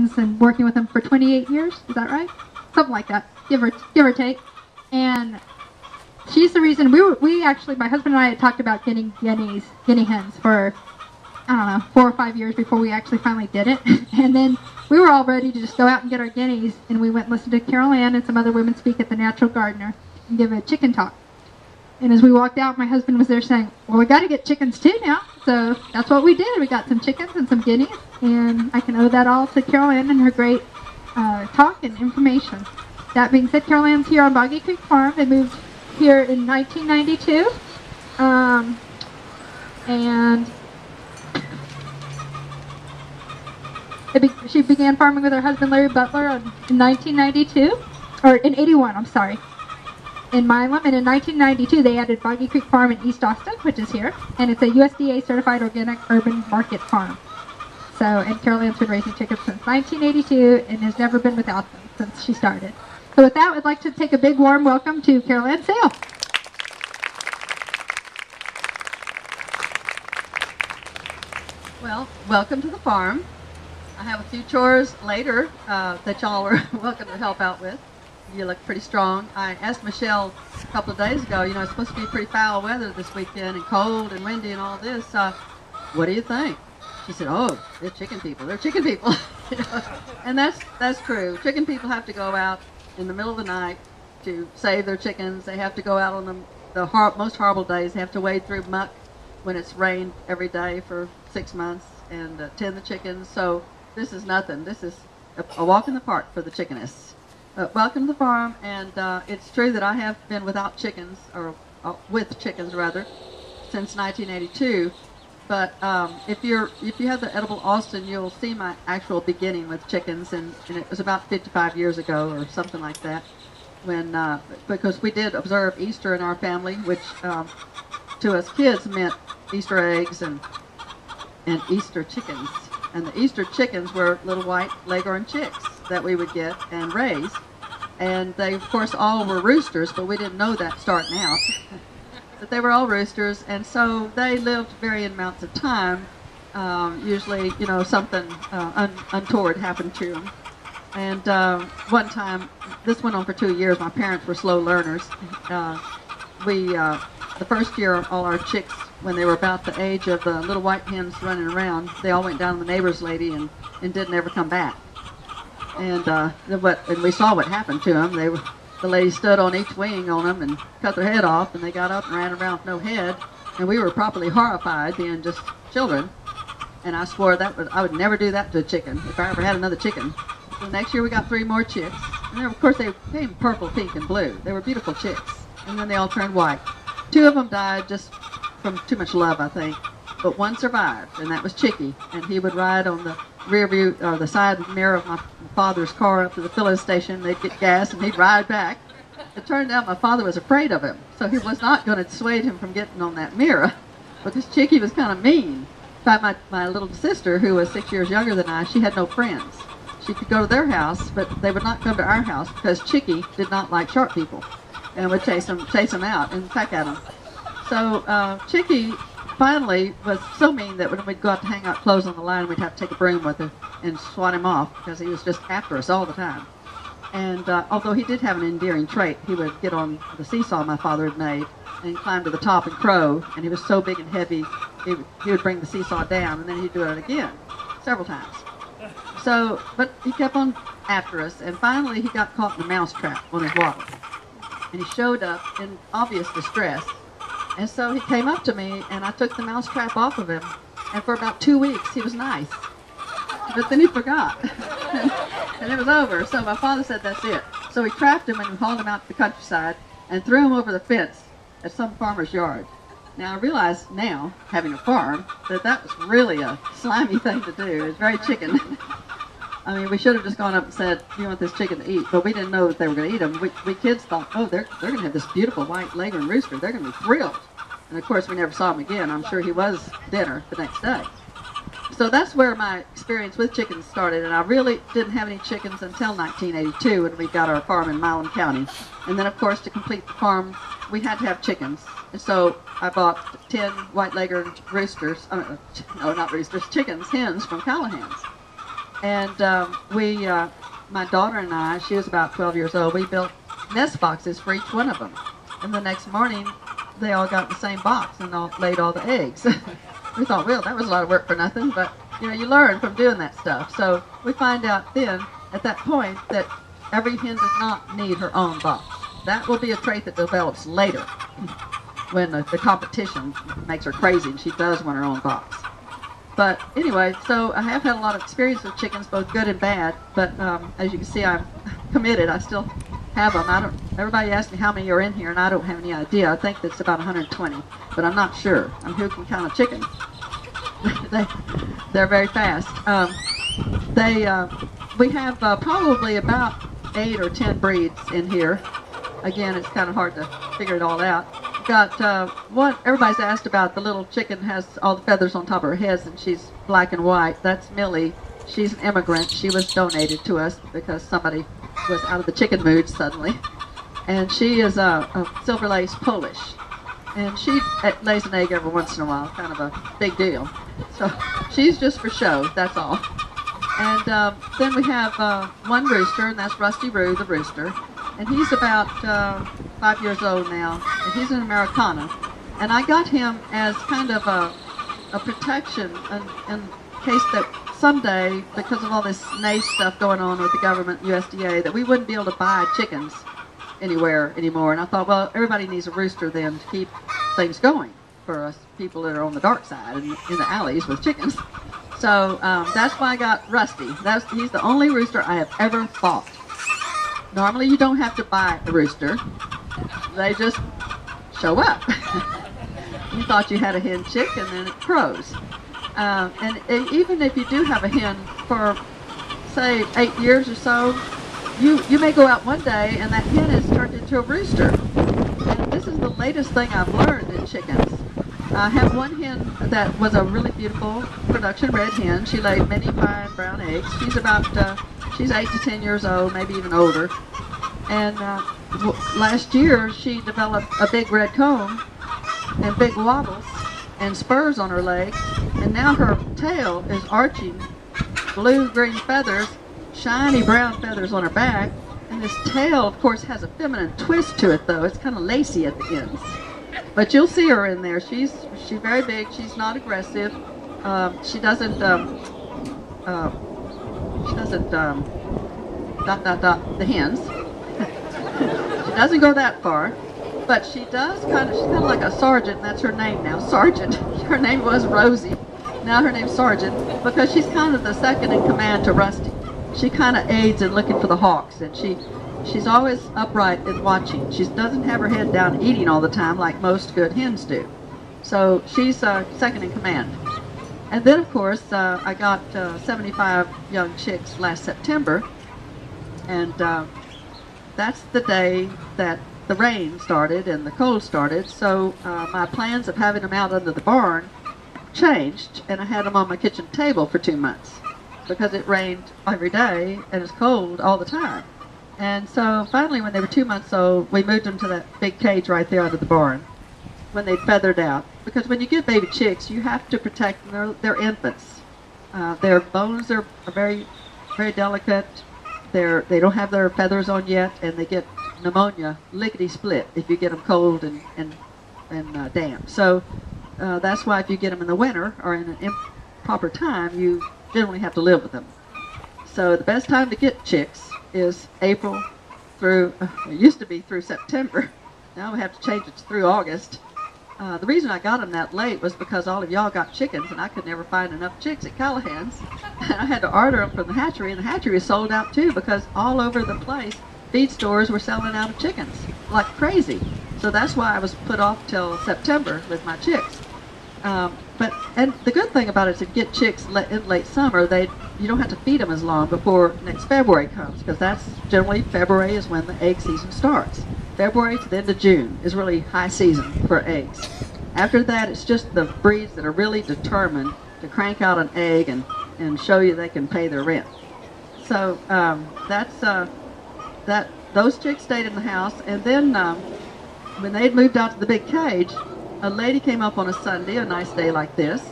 chickens and working with them for 28 years. Is that right? Something like that, give or take. And she's the reason we actually, my husband and I had talked about getting guinea hens for, I don't know, 4 or 5 years before we actually finally did it. And then we were all ready to just go out and get our guineas, and we went and listened to Carol Ann and some other women speak at the Natural Gardener and give a chicken talk. And as we walked out, my husband was there saying, well, we got to get chickens too now. So that's what we did. We got some chickens and some guineas, and I can owe that all to Carol Ann and her great talk and information. That being said, Carol Ann's here on Boggy Creek Farm. They moved here in 1992. And she began farming with her husband, Larry Butler, in 1992. Or in 81, I'm sorry. In Milam, and in 1992 they added Boggy Creek Farm in East Austin, which is here, and it's a USDA certified organic urban market farm. So, and Carol Ann's been raising chickens since 1982 and has never been without them since she started. So with that, we'd like to take a big warm welcome to Carol Ann Sayle. Well, welcome to the farm. I have a few chores later that y'all are welcome to help out with. You look pretty strong. I asked Michelle a couple of days ago, you know, it's supposed to be pretty foul weather this weekend and cold and windy and all this. What do you think? She said, oh, they're chicken people. They're chicken people. You know? And that's true. Chicken people have to go out in the middle of the night to save their chickens. They have to go out on the most horrible days. They have to wade through muck when it's rained every day for 6 months and tend the chickens. So this is nothing. This is a walk in the park for the chickenists. Welcome to the farm, and it's true that I have been without chickens, or with chickens rather, since 1982. But if you have the Edible Austin, you'll see my actual beginning with chickens, and it was about 55 years ago or something like that, when because we did observe Easter in our family, which to us kids meant Easter eggs and Easter chickens. And the Easter chickens were little white Leghorn chicks that we would get and raise. And they, of course, all were roosters, but we didn't know that starting out. But they were all roosters, and so they lived varying amounts of time. Usually, you know, something untoward happened to them. And one time, this went on for 2 years. My parents were slow learners. The first year, all our chicks, when they were about the age of the little white hens running around, they all went down to the neighbor's lady and didn't ever come back. And we saw what happened to them. The lady stood on each wing on them and cut their head off, and they got up and ran around with no head. And we were properly horrified, being just children. And I swore I would never do that to a chicken if I ever had another chicken. So next year we got 3 more chicks. And of course they came purple, pink, and blue. They were beautiful chicks. And then they all turned white. 2 of them died just from too much love, I think. But one survived, and that was Chicky. And he would ride on the rear view, or the side mirror of my father's car up to the filling station. They'd get gas, and he'd ride back. It turned out my father was afraid of him, so he was not going to dissuade him from getting on that mirror, because Chicky was kind of mean. In fact, my little sister, who was 6 years younger than I, she had no friends. She could go to their house, but they would not come to our house because Chicky did not like sharp people and would chase them out and peck at them. So Chicky finally was so mean that when we'd go out to hang out clothes on the line, we'd have to take a broom with her and swat him off because he was just after us all the time. And although he did have an endearing trait, he would get on the seesaw my father had made and climb to the top and crow, and he was so big and heavy, he would bring the seesaw down, and then he'd do it again several times. So, but he kept on after us, and finally he got caught in a mouse trap on his water. And he showed up in obvious distress. And so he came up to me, and I took the mouse trap off of him. And for about 2 weeks, he was nice. But then he forgot. And it was over. So my father said, that's it. So we trapped him and hauled him out to the countryside and threw him over the fence at some farmer's yard. Now, I realize now, having a farm, that was really a slimy thing to do. It was very chicken. I mean, we should have just gone up and said, do you want this chicken to eat? But we didn't know that they were going to eat them. We kids thought, oh, they're going to have this beautiful white Leghorn rooster. They're going to be thrilled. And, of course, we never saw him again. I'm sure he was dinner the next day. So that's where my experience with chickens started. And I really didn't have any chickens until 1982 when we got our farm in Milam County. And then, of course, to complete the farm, we had to have chickens. And so I bought 10 white Leghorn roosters. No, not roosters, chickens, hens from Callahan's. And my daughter and I, she was about 12 years old, we built nest boxes for each one of them. And the next morning, they all got the same box and laid all the eggs. We thought, well, that was a lot of work for nothing, but you learn from doing that stuff. So we find out then, at that point, that every hen does not need her own box. That will be a trait that develops later, when the competition makes her crazy and she does want her own box. But anyway, so I have had a lot of experience with chickens, both good and bad. But as you can see, I'm committed. I still have them. Everybody asks me how many are in here, and I don't have any idea. I think it's about 120, but I'm not sure. I'm who can count a chicken. They're very fast. We have probably about 8 or 10 breeds in here. Again, it's kind of hard to figure it all out. Got one. Everybody's asked about the little chicken has all the feathers on top of her head, and she's black and white. That's Millie. She's an immigrant. She was donated to us because somebody was out of the chicken mood suddenly, and she is a silver lace Polish, and she lays an egg every once in a while, kind of a big deal. So she's just for show. That's all. And then we have one rooster, and that's Rusty Roo, the rooster. And he's about 5 years old now, and he's an Americana. And I got him as kind of a protection in case that someday, because of all this NACE stuff going on with the government, USDA, that we wouldn't be able to buy chickens anywhere anymore. And I thought, well, everybody needs a rooster then to keep things going for us people that are on the dark side and in the alleys with chickens. So that's why I got Rusty. He's the only rooster I have ever bought. Normally you don't have to buy a rooster. They just show up. You thought you had a hen chick and then it crows. And even if you do have a hen for, say, 8 years or so, you may go out one day and that hen has turned into a rooster. And this is the latest thing I've learned in chickens. I have one hen that was a really beautiful production red hen. She laid many fine brown eggs. She's about she's 8 to 10 years old, maybe even older. And last year she developed a big red comb and big wobbles and spurs on her legs, and now her tail is arching, blue-green feathers, shiny brown feathers on her back, and this tail, of course, has a feminine twist to it, though. It's kind of lacy at the ends. But you'll see her in there. She's very big. She's not aggressive. She doesn't the hens. She doesn't go that far, but she's kind of like a sergeant, and that's her name now, Sergeant. Her name was Rosie. Now her name's Sergeant, because she's kind of the second in command to Rusty. She kind of aids in looking for the hawks, and she's always upright and watching. She doesn't have her head down eating all the time like most good hens do. So she's second in command. And then, of course, I got 75 young chicks last September, and that's the day that the rain started and the cold started. So my plans of having them out under the barn changed, and I had them on my kitchen table for 2 months because it rained every day and it's cold all the time. And so finally, when they were 2 months old, we moved them to that big cage right there under the barn when they feathered out. Because when you get baby chicks, you have to protect them. They're infants. Their bones are very, very delicate. They don't have their feathers on yet, and they get pneumonia lickety-split if you get them cold and damp. So that's why if you get them in the winter or in an improper time, you generally have to live with them. So the best time to get chicks is April through, it used to be through September. Now we have to change it to through August. The reason I got them that late was because all of y'all got chickens, and I could never find enough chicks at Callahan's. And I had to order them from the hatchery, and the hatchery was sold out too, because all over the place, feed stores were selling out of chickens like crazy. So that's why I was put off till September with my chicks. And the good thing about it is if you get chicks in late summer, you don't have to feed them as long before next February comes, because that's generally February is when the egg season starts. February to the end of June is really high season for eggs. After that, it's just the breeds that are really determined to crank out an egg and show you they can pay their rent. So those chicks stayed in the house, and then when they'd moved out to the big cage, a lady came up on a Sunday, a nice day like this,